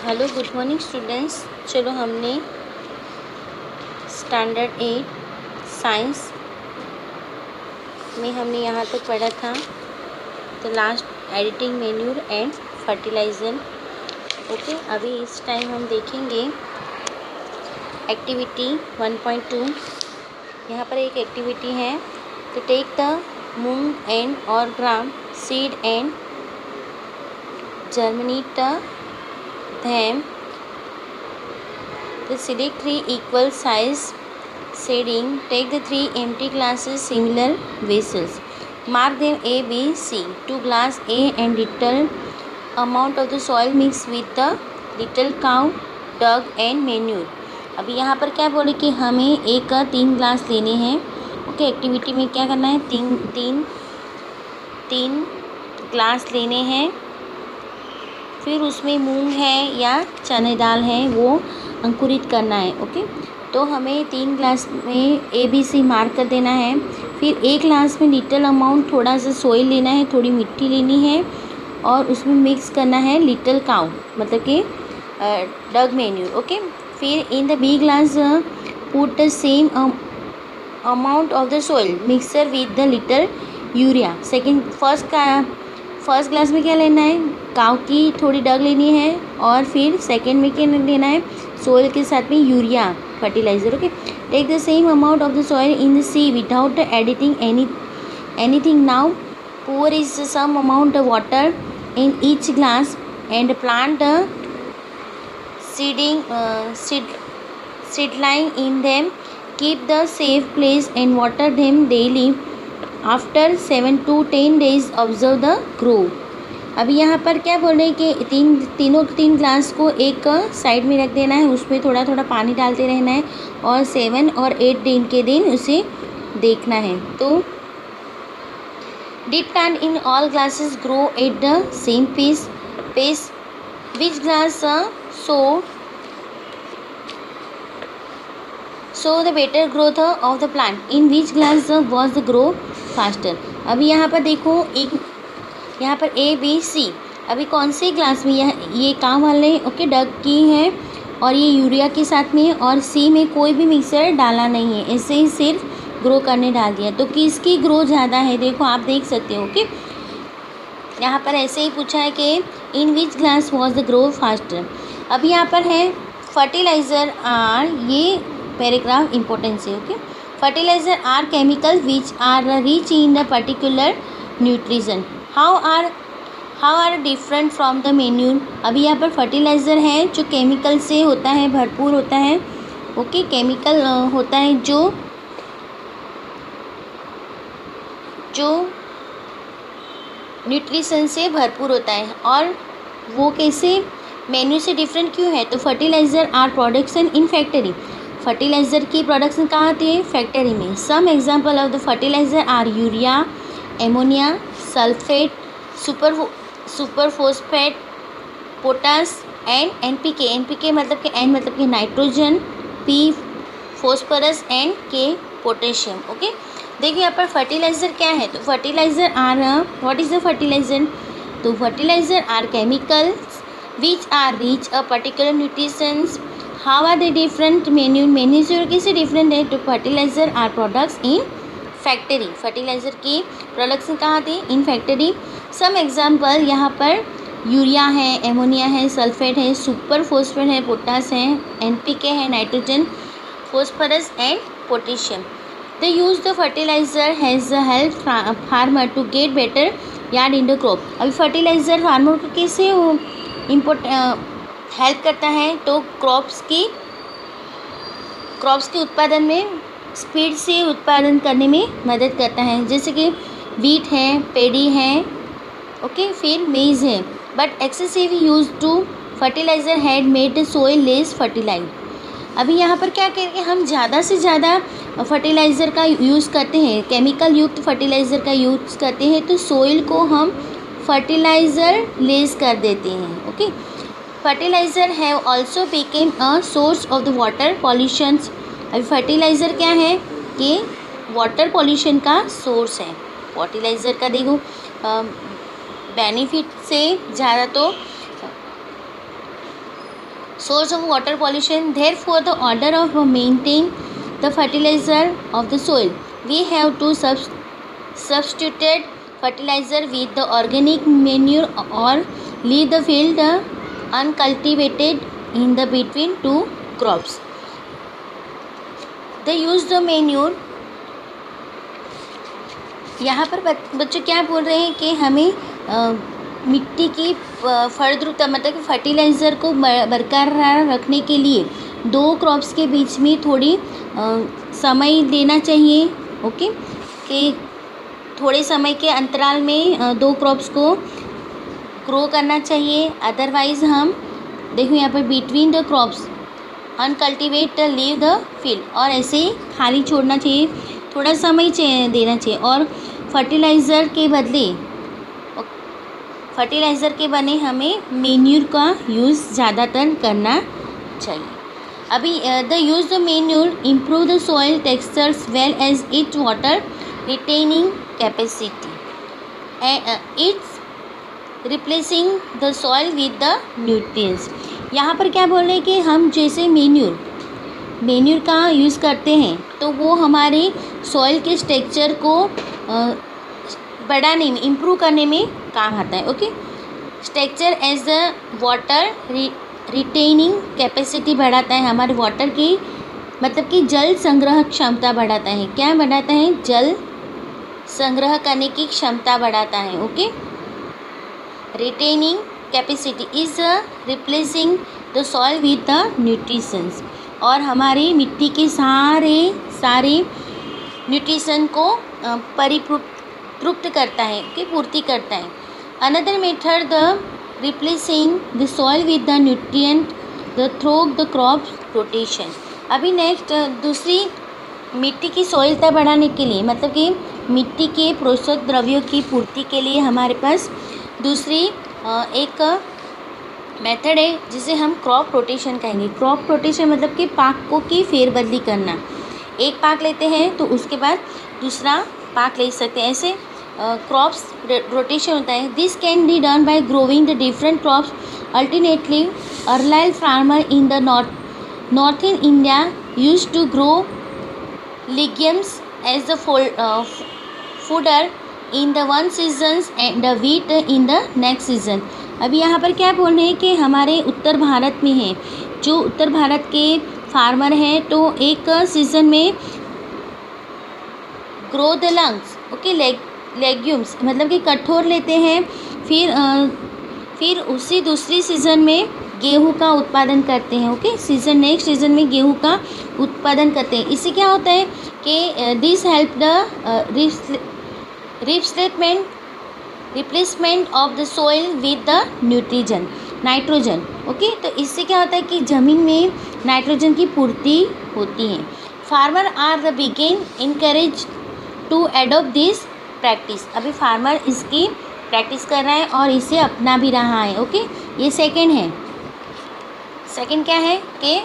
Hello, good morning students. चलो, हमने standard 8 science में हमने यहाँ तक पढ़ा था the last editing manure and fertiliser. Okay, अभी इस टाइम हम देखेंगे एक्टिविटी 1.2। यहाँ पर एक एक्टिविटी है, तो टेक द मूंग एंड और ग्राम seed and germinate them. Select 3 equal size seeding. Take the 3 empty glasses, similar vessels. Mark them A, B, C. 2 glass A and little amount of the soil mixed with the little cow dung and manure. अभी यहाँ पर क्या बोले कि हमें एक 3 glass लेने हैं। ओके, एक्टिविटी में क्या करना है, तीन ग्लास लेने हैं, फिर उसमें मूंग है या चने दाल है वो अंकुरित करना है। ओके, तो हमें 3 ग्लास में ABC मार्क कर देना है। फिर 1 ग्लास में लिटिल अमाउंट थोड़ा सा सोइल लेना है, थोड़ी मिट्टी लेनी है और उसमें मिक्स करना है लिटिल काउ मतलब कि डग मैन्यूर। ओके, फिर in the B glass put the same amount of the soil mixer with the little urea. First glass में क्या लेना है, काव की थोड़ी डग लेनी है और फिर सेकेंड में क्या लेना है, सोइल के साथ में urea fertiliser. Okay, take the same amount of the soil in the C without editing anything. Now pour is some amount of water in each glass and plant a seedling in them. Keep the safe place and water them daily. After 7 to 10 days observe the grow. अभी यहाँ पर क्या बोल रहे हैं कि तीन glass को एक साइड में रख देना है, उसमें थोड़ा थोड़ा पानी डालते रहना है और 7 और 8 दिन के दिन उसे देखना है। तो did plant in all glasses grow at the same pace? Which glass show the better growth of the plant? In which glass was the grow faster? अभी यहाँ पर देखो, एक यहाँ पर ABC, अभी कौन से ग्लास में ये काम वाले ओके डग की है और ये यूरिया के साथ में, और C में कोई भी मिक्सर डाला नहीं है, ऐसे ही सिर्फ ग्रो करने डाल दिया। तो किसकी ग्रो ज़्यादा है, देखो आप देख सकते हो। ओके, यहाँ पर ऐसे ही पूछा है कि in which glass was the grow faster. अभी यहाँ पर है फर्टिलाइज़र आर, ये पैराग्राफ इम्पोर्टेंस है। Okay, fertiliser are chemical which are rich in the particular nutrition. How are different from the manure. अभी यहाँ पर फर्टिलाइज़र है जो केमिकल से होता है, भरपूर होता है। ओके, केमिकल होता है जो न्यूट्रिशन से भरपूर होता है, और वो कैसे मैन्यूर से डिफरेंट क्यों है। तो fertiliser are production in factory. Fertiliser की प्रोडक्शन कहाँ होती है, फैक्ट्री में। Some example of the fertiliser are urea, ammonia, sulphate, super phosphate, potash and NPK। NPK मतलब कि N मतलब कि nitrogen, P phosphorus and K potassium. Okay, देखिए यहाँ पर फर्टिलाइज़र क्या है, तो fertiliser are what is the fertiliser. तो fertiliser are chemicals which are rich a particular nutritions. How are they different manure से कैसे डिफरेंट है। तो fertiliser are products in factory. Fertiliser की प्रोडक्शन कहाँ थी, इन फैक्ट्री। सम एग्जाम्पल यहाँ पर यूरिया है, एमोनिया है, सल्फेट है, सुपर फॉस्फेट है, पोटास है, NPK है, nitrogen, phosphorus and potassium. The use the fertilizer has helped farmer to get better yield in the crop. अभी फर्टिलाइज़र फार्मर को कैसे हेल्प करता है, तो क्रॉप्स के उत्पादन में स्पीड से उत्पादन करने में मदद करता है, जैसे कि वीट है, पेडी है, ओके, फिर मेज है। But excessive use to fertiliser had made soil less fertilise. अभी यहाँ पर क्या करेंगे, हम ज़्यादा से ज़्यादा फर्टिलाइज़र का यूज़ करते हैं, केमिकल युक्त फर्टिलाइज़र का यूज़ करते हैं, तो सोइल को हम फर्टिलाइज़र लेस कर देते हैं। Okay, fertiliser have also became a source of the water pollutions. अभी फर्टिलाइज़र क्या है कि वाटर पॉल्यूशन का सोर्स है। फर्टिलाइज़र का देखो बेनिफिट से ज़्यादा तो source of water pollution. Therefore the order of maintain the fertilizer of the soil, we have to substitute fertilizer with the organic manure or leave the field uncultivated in the between two crops. They use the manure. यहाँ पर बच्चों क्या बोल रहे हैं कि हमें मिट्टी की फलद्रुपता मतलब कि फर्टिलाइज़र को बरकरार रखने के लिए दो क्रॉप्स के बीच में थोड़ी समय देना चाहिए। ओके, कि थोड़े समय के अंतराल में दो क्रॉप्स को ग्रो करना चाहिए। अदरवाइज़ हम देखो यहाँ पर between the crops uncultivate leave the field, और ऐसे ही खाली छोड़ना चाहिए, थोड़ा समय देना चाहिए। और फर्टिलाइज़र के बने हमें मेन्यूर का यूज़ ज़्यादातर करना चाहिए। अभी the use the manure improve the soil textures well as its water retaining capacity, its replacing the soil with the nutrients. यहाँ पर क्या बोल रहे हैं कि हम जैसे मेन्यूर का यूज़ करते हैं तो वो हमारे सॉइल के स्ट्रक्चर को बढ़ाने में, इम्प्रूव करने में काम आता है। Okay, structure as the water retaining capacity बढ़ाता है, हमारे वाटर की मतलब कि जल संग्रह क्षमता बढ़ाता है। क्या बढ़ाता है? जल संग्रह करने की क्षमता बढ़ाता है। Okay, retaining capacity is replacing the soil with the nutritions, और हमारी मिट्टी के सारे न्यूट्रिशन को परितृप्त करता है, कि पूर्ति करता है। Another method the replacing the soil with the nutrient the through the crop rotation. अभी नेक्स्ट दूसरी मिट्टी की सॉइलता बढ़ाने के लिए मतलब कि मिट्टी के पोषक द्रव्यों की पूर्ति के लिए हमारे पास दूसरी एक मेथड है जिसे हम क्रॉप रोटेशन कहेंगे। क्रॉप रोटेशन मतलब कि पाकों की फेरबदली करना। एक पाक लेते हैं तो उसके बाद दूसरा पाक ले सकते हैं, ऐसे क्रॉप्स रोटेशन होता है। This can be done by growing the different crops alternately. Earlier farmer in the northern India used to grow legumes as the fodder in the one seasons and the wheat in the next season। अभी यहाँ पर क्या बोल रहे हैं कि हमारे उत्तर भारत में है, जो उत्तर भारत के फार्मर हैं तो एक सीज़न में grow the lungs, okay, legumes मतलब कि कठोर लेते हैं, फिर उसी दूसरी सीज़न में गेहूं का उत्पादन करते हैं। ओके, नेक्स्ट सीज़न में गेहूं का उत्पादन करते हैं। इससे क्या होता है कि this help the replacement of the soil with the nitrogen. Okay, तो इससे क्या होता है कि ज़मीन में नाइट्रोजन की पूर्ति होती है। Farmer are the begin encourage to adopt this practice. अभी फार्मर इसकी प्रैक्टिस कर रहा है और इसे अपना भी रहा है। ओके, ये सेकंड है। सेकंड क्या है कि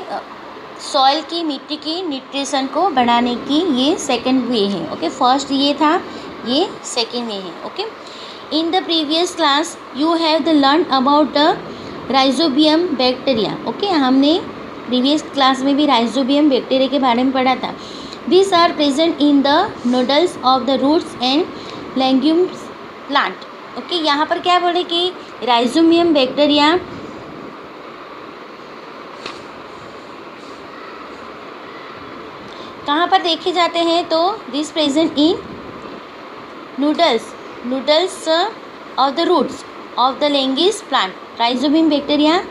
सॉइल की मिट्टी की न्यूट्रिशन को बढ़ाने की ये सेकंड वे है। ओके, फर्स्ट ये था, ये सेकंड वे है। Okay, in the previous class you have the learn about the rhizobium bacteria. Okay, हमने प्रीवियस क्लास में भी राइजोबियम बैक्टीरिया के बारे में पढ़ा था। This are present in the nodules of the roots and legumes plant. Okay, यहाँ पर क्या बोले कि राइजोबियम बैक्टीरिया कहाँ पर देखे जाते हैं, तो this present in nodules of the roots of the legumes plant. Rhizobium bacteria,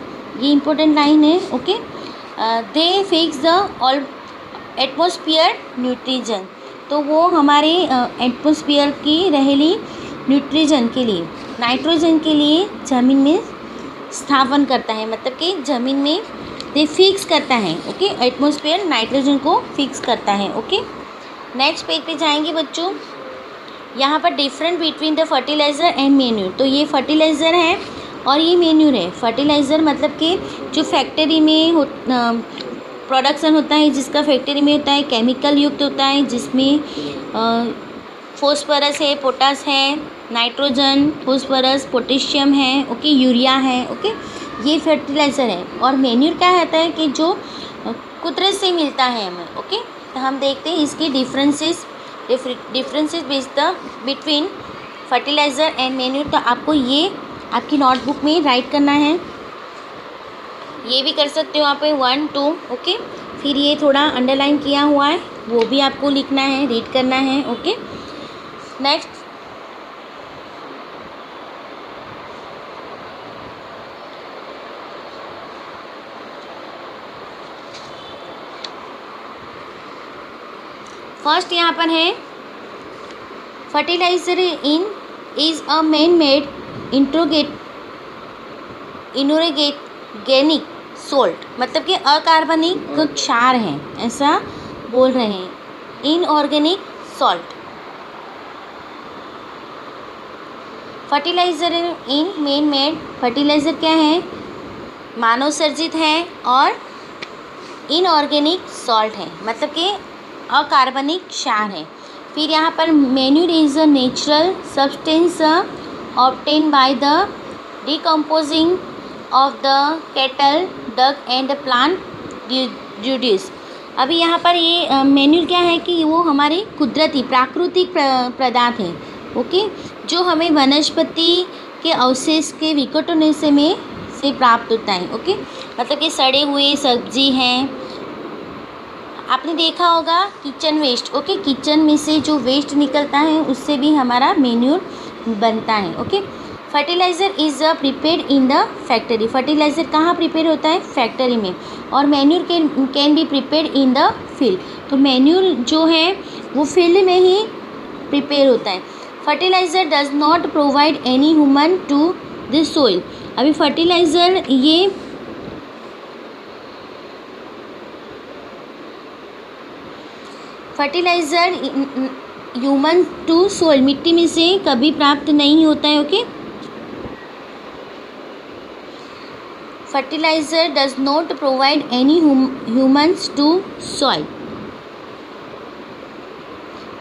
ये इंपॉर्टेंट लाइन है। Okay, they fix the atmosphere nitrogen, तो वो हमारे एटमॉस्फेयर की रहेली न्यूट्रिजन के लिए, नाइट्रोजन के लिए ज़मीन में स्थापन करता है, मतलब कि ज़मीन में दे फिक्स करता है। ओके, एटमॉस्फेयर नाइट्रोजन को फिक्स करता है। ओके, नेक्स्ट पेज पे जाएंगे बच्चों। यहाँ पर different between the fertiliser and manure, तो ये फर्टिलाइज़र है और ये मेन्यूर है। फर्टिलाइज़र मतलब कि जो फैक्ट्री में प्रोडक्शन होता है, जिसका फैक्ट्री में होता है, केमिकल युक्त होता है, जिसमें फॉस्फोरस है, पोटास है, नाइट्रोजन, फॉस्फोरस, पोटेशियम है, ओके, यूरिया है, ओके, ये फर्टिलाइज़र है। और मैन्यूर क्या रहता है कि जो कुदरत से मिलता है हमें, ओके। तो हम देखते हैं इसके differences between fertiliser and manure. तो आपको ये आपकी नोटबुक में राइट करना है, ये भी कर सकते हो आप 1 2, ओके। फिर ये थोड़ा अंडरलाइन किया हुआ है वो भी आपको लिखना है, रीड करना है, ओके। नेक्स्ट, फर्स्ट यहाँ पर है fertiliser is a man made inorganic salt, मतलब कि अकार्बनिक क्षार है, ऐसा बोल रहे हैं, inorganic salt. Fertiliser in man made, fertiliser क्या है, मानव सर्जित है, और इनऑर्गेनिक सॉल्ट है, मतलब कि अकार्बनिक क्षार है। फिर यहाँ पर manure is a natural substance obtain by the decomposing of the cattle, dung and plant residues. अभी यहाँ पर ये मैन्यूर क्या है कि वो हमारे कुदरती प्राकृतिक पदार्थ है, ओके, जो हमें वनस्पति के अवशेष के विघटन से प्राप्त होता है, ओके। मतलब कि सड़े हुए सब्जी हैं, आपने देखा होगा किचन वेस्ट, ओके, किचन में से जो वेस्ट निकलता है उससे भी हमारा मैन्यूर बनता है, okay. Fertiliser is prepared in the factory, fertiliser कहाँ प्रिपेयर होता है, फैक्ट्री में। और manure can be prepared in the field, तो मैन्यूर जो है वो फील्ड में ही प्रिपेयर होता है। Fertiliser does not provide any human to the soil, अभी फर्टिलाइज़र ये फर्टिलाइज़र ह्यूमन टू सोइल, मिट्टी में से कभी प्राप्त नहीं होता है, okay. Fertiliser does not provide any humans to soil,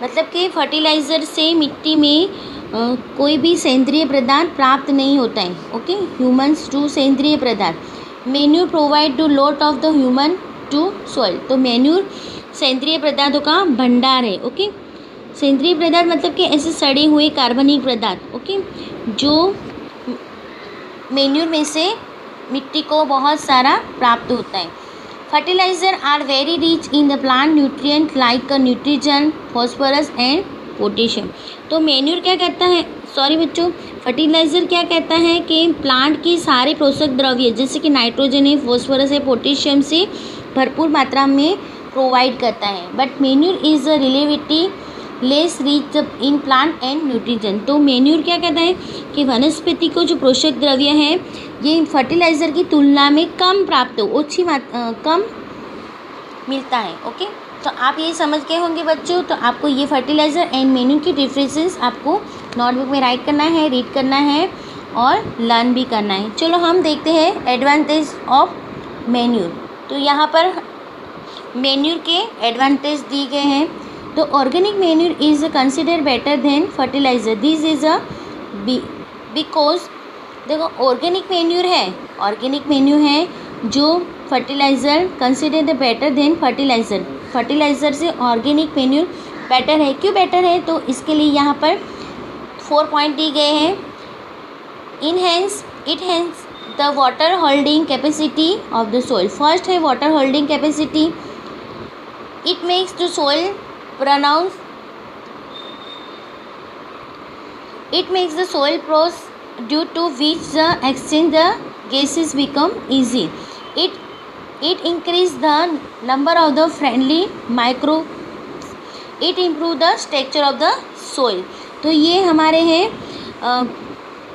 मतलब कि फर्टिलाइज़र से मिट्टी में कोई भी सेंद्रीय पदार्थ प्राप्त नहीं होता है, ओके, ह्यूमन्स टू सेंद्रीय पदार्थ। Manure provide to lot of the human to soil, तो मैन्यूर सेंद्रीय पदार्थों का भंडार है, ओके। सेंद्रीय पदार्थ मतलब कि ऐसे सड़े हुए कार्बनिक पदार्थ, ओके, जो मैन्यूर में से मिट्टी को बहुत सारा प्राप्त होता है। Fertiliser are very rich in the plant nutrient like nitrogen, phosphorus and potassium. तो मैन्यूर क्या कहता है, सॉरी बच्चों, फर्टिलाइज़र क्या कहता है कि प्लांट की सारे पोषक द्रव्य जैसे कि नाइट्रोजन है, फॉस्फोरस है, पोटेशियम से भरपूर मात्रा में प्रोवाइड करता है। But manure is a relatively less rich in plant and nitrogen, तो मैन्यूर क्या कहता है कि वनस्पति को जो पोषक द्रव्य है ये फर्टिलाइज़र की तुलना में कम प्राप्त हो, कम मिलता है, ओके। तो आप ये समझ गए होंगे बच्चों। तो आपको ये फर्टिलाइज़र एंड मैन्यूर की डिफरेंसेस आपको नोटबुक में राइट करना है, रीड करना है और लर्न भी करना है। चलो हम देखते हैं एडवांटेज ऑफ मैन्यूर। तो यहाँ पर मैन्यूर के एडवांटेज दिए गए हैं। तो organic manure is consider better than fertiliser, this is a because, देखो ऑर्गेनिक मैन्यूर है जो fertiliser consider the better than fertiliser, fertiliser से ऑर्गेनिक मैन्यूर बेटर है। क्यों बेटर है, तो इसके लिए यहाँ पर 4 पॉइंट दिए गए हैं। It enhances the water holding capacity of the soil, first है water holding capacity. It makes the soil pronounce, it makes the soil porous due to which the exchange the gases become easy. It increase the number of the friendly microbes. It improve the structure of the soil. तो ये हमारे हैं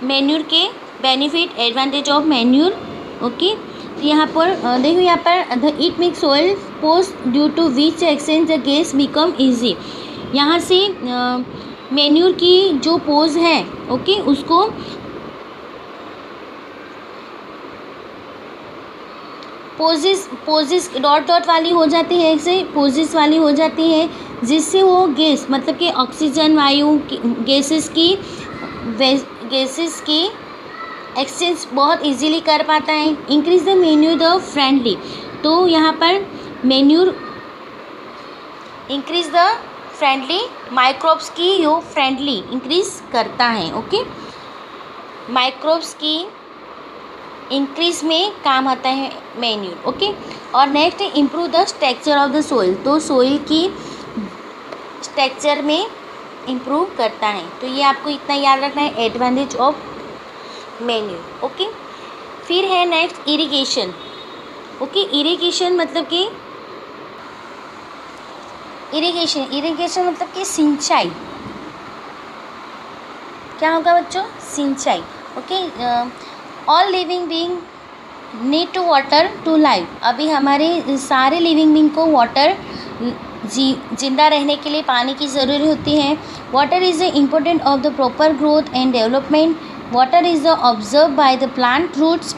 manure के benefit, advantage of manure, okay. यहाँ पर देखो, यहाँ पर it make soil pores due to which exchange the gas become easy, यहाँ से मैन्यूर की जो पोज है, ओके, उसको पोजिस डॉट वाली हो जाती है, ऐसे पोजिस वाली हो जाती है, जिससे वो गैस मतलब कि ऑक्सीजन वायु गैसेस की एक्सचेंज बहुत इजीली कर पाता है। Increase the manure the friendly, तो यहाँ पर manure increase the friendly microbes की यो फ्रेंडली इंक्रीज करता है। ओके, माइक्रोब्स की इंक्रीज में काम आता है मेन्यूर। ओके, और next improve the structure of the soil, तो सोइल की स्ट्रक्चर में इम्प्रूव करता है। तो ये आपको इतना याद रखना है एडवांटेज ऑफ मेन्यूर। ओके, फिर है नेक्स्ट इरिगेशन। ओके, इरिगेशन मतलब कि इरिगेशन मतलब कि सिंचाई। क्या होगा बच्चों? सिंचाई। Okay, all living being need to water to live, अभी हमारे सारे लिविंग बीइंग को वाटर जिंदा रहने के लिए पानी की ज़रूरत होती है। Water is the important of the proper growth and development. Water is the observe by the plant roots,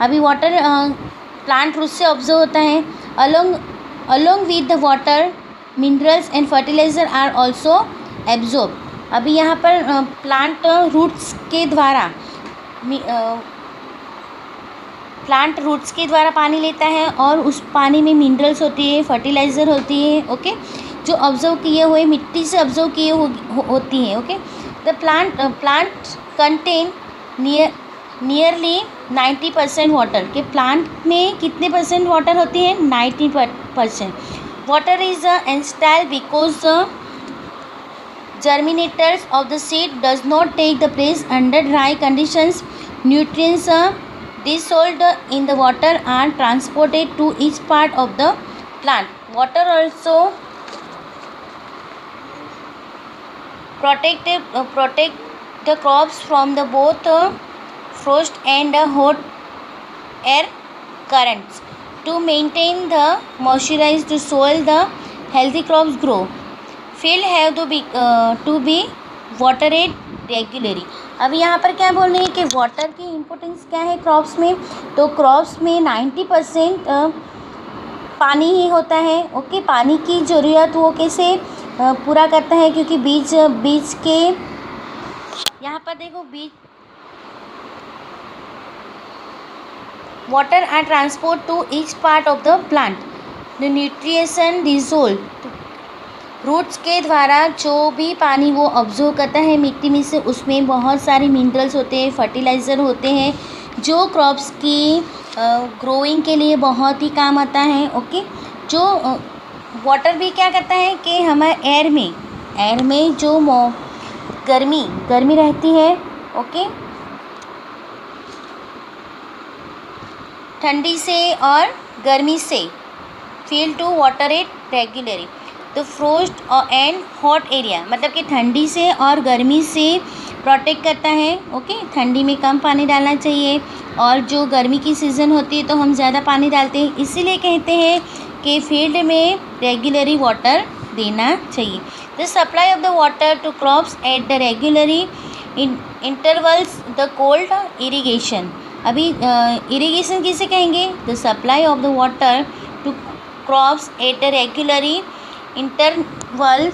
अभी वाटर प्लांट रूट से ऑब्जर्व होता है। Along with the water minerals and fertiliser are also absorb, अभी यहाँ पर plant roots के द्वारा पानी लेता है और उस पानी में मिनरल्स होती है, फर्टिलाइज़र होती है। ओके, जो ऑब्जर्व किए हुए मिट्टी से ऑब्जर्व किए होती हैं। Okay, the plant contain nearly 90% water, के प्लांट में कितने परसेंट वाटर होती है? 90%। Water is essential because germinators of the seed does not take the place under dry conditions. Nutrients dissolved in the water are transported to each part of the plant. Water also protect the crops from the both frost and hot air currents. To maintain the moisturized soil, the healthy crops grow. Field have to be watered regularly, अभी यहाँ पर क्या बोल रहे हैं कि water की importance क्या है क्रॉप्स में? तो क्रॉप्स में 90% पानी ही होता है। ओके, पानी की ज़रूरत वो कैसे पूरा करता है? क्योंकि बीज के यहाँ पर देखो, बीज water are transport to each part of the plant, the nutrition dissolve, roots के द्वारा जो भी पानी वो ऑब्जर्व करता है मिट्टी में से, उसमें बहुत सारे मिनरल्स होते हैं, फर्टिलाइज़र होते हैं, जो क्रॉप्स की ग्रोइंग के लिए बहुत ही काम आता है। ओके, जो वाटर भी क्या करता है कि हमारे एयर में जो गर्मी रहती है, ओके, ठंडी से और गर्मी से, feel to water it regularly. तो फ्रोस्ट एंड हॉट एरिया मतलब कि ठंडी से और गर्मी से प्रोटेक्ट करता है। ओके, ठंडी में कम पानी डालना चाहिए और जो गर्मी की सीज़न होती है तो हम ज़्यादा पानी डालते हैं, इसीलिए कहते हैं कि फील्ड में रेगुलरली वाटर देना चाहिए। The supply of the water to crops at the regularly intervals, the cold irrigation, अभी इरीगेशन किसे कहेंगे? The supply of the water to crops at the regularly interval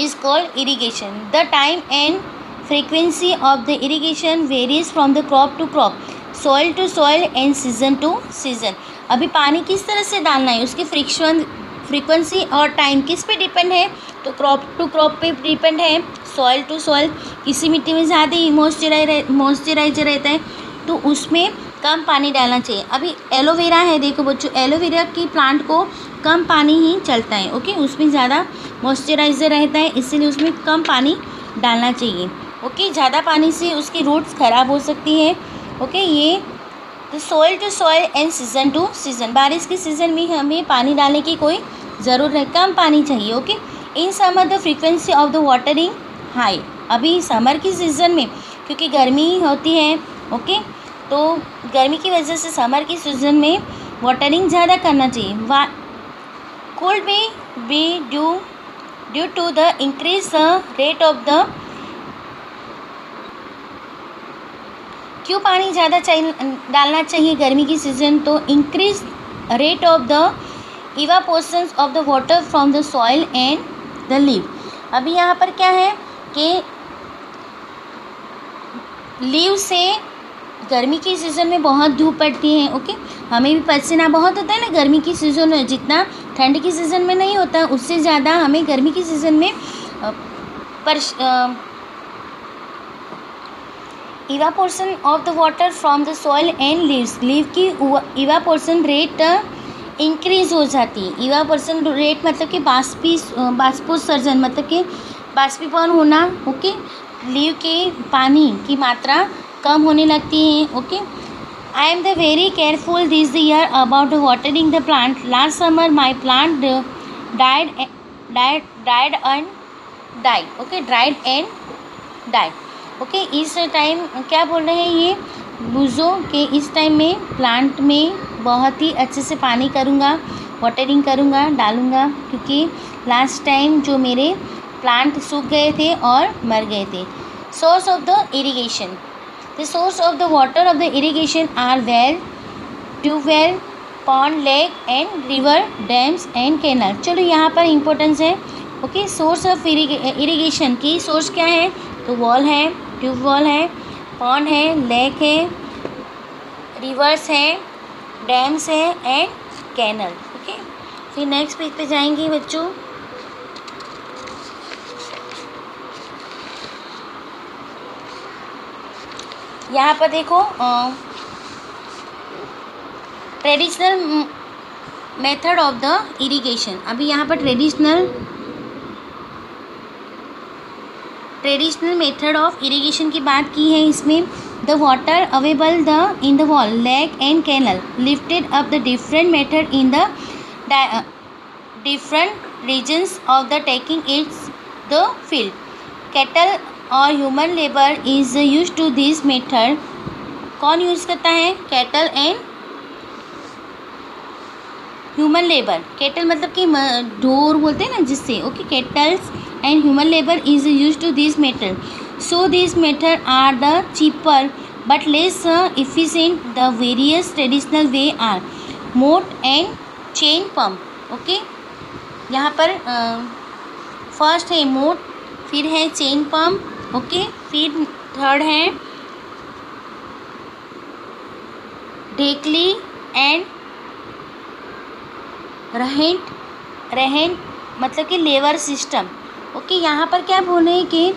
is called irrigation. The time and frequency of the irrigation varies from the crop to crop, soil to soil and season to season. अभी पानी किस तरह से डालना है, उसकी frequency और time किस पे डिपेंड है? तो क्रॉप टू क्रॉप पे डिपेंड है, सॉइल टू सॉइल। किसी मिट्टी में ज़्यादा ही मॉइस्चराइजर रहता है तो उसमें कम पानी डालना चाहिए। अभी एलोवेरा है, देखो बच्चों, एलोवेरा की प्लांट को कम पानी ही चलता है। ओके, उसमें ज़्यादा मॉइस्चराइज़र रहता है, इसीलिए उसमें कम पानी डालना चाहिए। ओके, ज़्यादा पानी से उसकी रूट्स ख़राब हो सकती है। ओके, ये तो soil to soil and season to season, बारिश के सीज़न में हमें पानी डालने की कोई ज़रूरत नहीं, कम पानी चाहिए। Okay, in summer the frequency of the watering high, अभी समर की सीज़न में क्योंकि गर्मी होती है, ओके, तो गर्मी की वजह से समर की सीज़न में वाटरिंग ज़्यादा करना चाहिए। could be due to the increase rate of the, क्यों पानी ज़्यादा डालना चाहिए गर्मी की सीज़न? तो increase rate of the evaporation of the water from the soil and the leave. अभी यहाँ पर क्या है कि लीव से गर्मी की सीज़न में बहुत धूप पड़ती है, ओके, हमें भी पसीना बहुत होता है ना गर्मी की सीज़न में, जितना ठंड की सीज़न में नहीं होता उससे ज़्यादा हमें गर्मी की सीज़न में evaporation of the water from the soil and leaves, leave की इवापोरेशन रेट इंक्रीज हो जाती है। इवापोरेशन रेट मतलब कि बाष्पोत्सर्जन मतलब कि बाष्पीभवन होना, ओके, लीव के पानी की मात्रा कम होने लगती है, okay. I am the very careful this year about watering the plant. Last summer my plant died and died, okay. इस टाइम क्या बोल रहे हैं ये बुझो कि इस टाइम में प्लांट में बहुत ही अच्छे से पानी करूँगा, वाटरिंग करूँगा, डालूँगा, क्योंकि लास्ट टाइम जो मेरे प्लांट सूख गए थे और मर गए थे। Source of the irrigation, the source of the water of the irrigation are well, tubewell, pond, lake and river, dams and canal. चलो यहाँ पर इम्पोर्टेंस है, ओके। सोर्स ऑफ इरिगेशन की सोर्स क्या है, तो वॉल है, ट्यूबवेल है, पॉन्ड है, लेक है, रिवर्स है, डैम्स है एंड कैनल, ओके। फिर नेक्स्ट पेज पे जाएंगे बच्चों। यहाँ पर देखो traditional method of the irrigation. अभी यहाँ पर ट्रेडिशनल मेथड ऑफ इरिगेशन की बात की है। इसमें the water available the in the well, lake and canal lifted up the different method in the different regions of the taking its the field. Cattle और human labour is use to this method. कौन use करता है, cattle and human labour. Cattle मतलब कि ढोर बोलते हैं ना जिससे, ओके। Cattles and human labour is use to this method. So this method are the cheaper but less efficient. The various traditional way are moat and chain pump, okay. यहाँ पर फर्स्ट है मोट, फिर है चेन पम्प, ओके। फिर third है ढेकली and रहेंट मतलब कि लेवर सिस्टम, ओके। यहाँ पर क्या बोल रहे हैं कि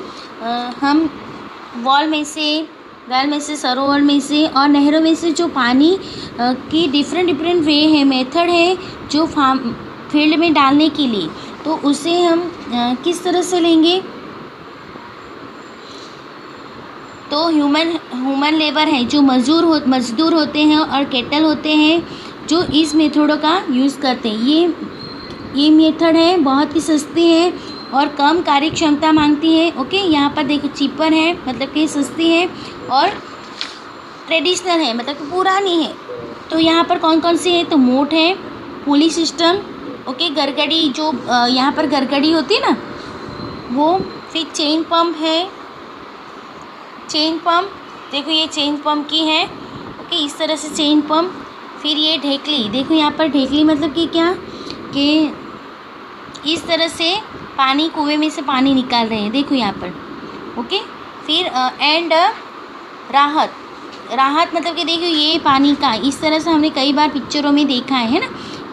हम वेल में से, सरोवर में से और नहरों में से जो पानी की डिफरेंट वे है, मेथड है जो फील्ड में डालने के लिए, तो उसे हम किस तरह से लेंगे, तो ह्यूमन लेबर है जो मजदूर होते हैं और कैटल होते हैं जो इस मेथडों का यूज़ करते हैं। ये मेथड है बहुत ही सस्ती है और कम कार्य क्षमता मांगती है, ओके। यहाँ पर देखो चीपर है मतलब कि सस्ती है और ट्रेडिशनल है मतलब कि पुरानी है। तो यहाँ पर कौन कौन सी है, तो मोट है, पुली सिस्टम, ओके, गरगड़ी जो यहाँ पर गरगड़ी होती है ना वो, फिर चेन पंप है, चेन पंप देखो ये चेन पंप की है, ओके, इस तरह से चेन पंप। फिर ये ढेकली, देखो यहाँ पर ढेकली मतलब कि क्या, कि इस तरह से पानी कुएं में से पानी निकाल रहे हैं, देखो यहाँ पर, ओके। फिर एंड राहत मतलब कि देखो ये पानी का इस तरह से हमने कई बार पिक्चरों में देखा है ना,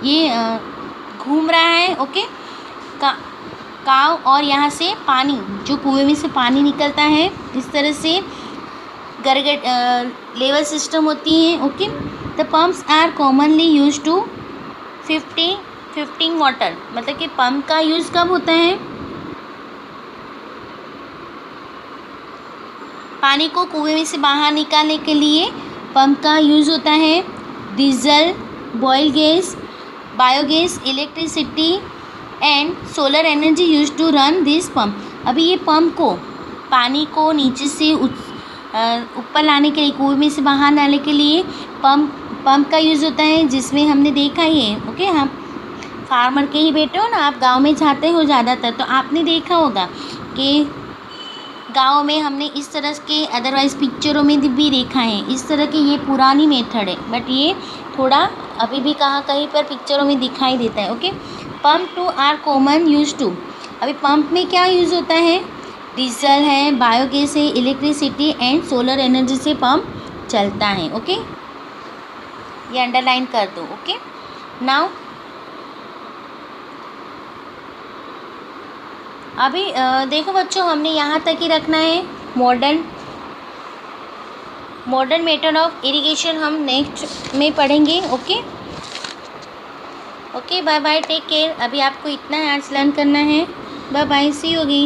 ये घूम रहा है, ओके, काव और यहाँ से पानी जो कुएं में से पानी निकलता है, इस तरह से लेवल सिस्टम होती हैं, okay. The pumps are commonly use to 15 water, मतलब कि पंप का यूज़ कब होता है, पानी को कुएं में से बाहर निकालने के लिए पंप का यूज़ होता है। Diesel, boil gas, biogas, electricity and solar energy use to run this pump. अभी ये पंप को पानी को नीचे से ऊपर लाने के लिए, कुएं में से बाहर लाने के लिए पंप का यूज़ होता है, जिसमें हमने देखा ही है, ओके। हम फार्मर के ही बेटे हो ना, आप गांव में जाते हो ज़्यादातर, तो आपने देखा होगा कि गांव में हमने इस तरह के, अदरवाइज़ पिक्चरों में भी देखा है इस तरह की। ये पुरानी मेथड है बट ये थोड़ा अभी भी कहाँ कहीं पर पिक्चरों में दिखाई देता है। Okay, pump to are common use to. अभी पंप में क्या यूज़ होता है, डीजल है, बायोगैस है, इलेक्ट्रिसिटी एंड सोलर एनर्जी से पंप चलता है। ओके, ये अंडरलाइन कर दो। ओके, नाउ अभी देखो बच्चों, हमने यहाँ तक ही रखना है। मॉडर्न मेथड ऑफ इरिगेशन हम नेक्स्ट में पढ़ेंगे। Okay okay, bye bye, take care. अभी आपको इतना है आज लर्न करना है। Bye bye, see you again.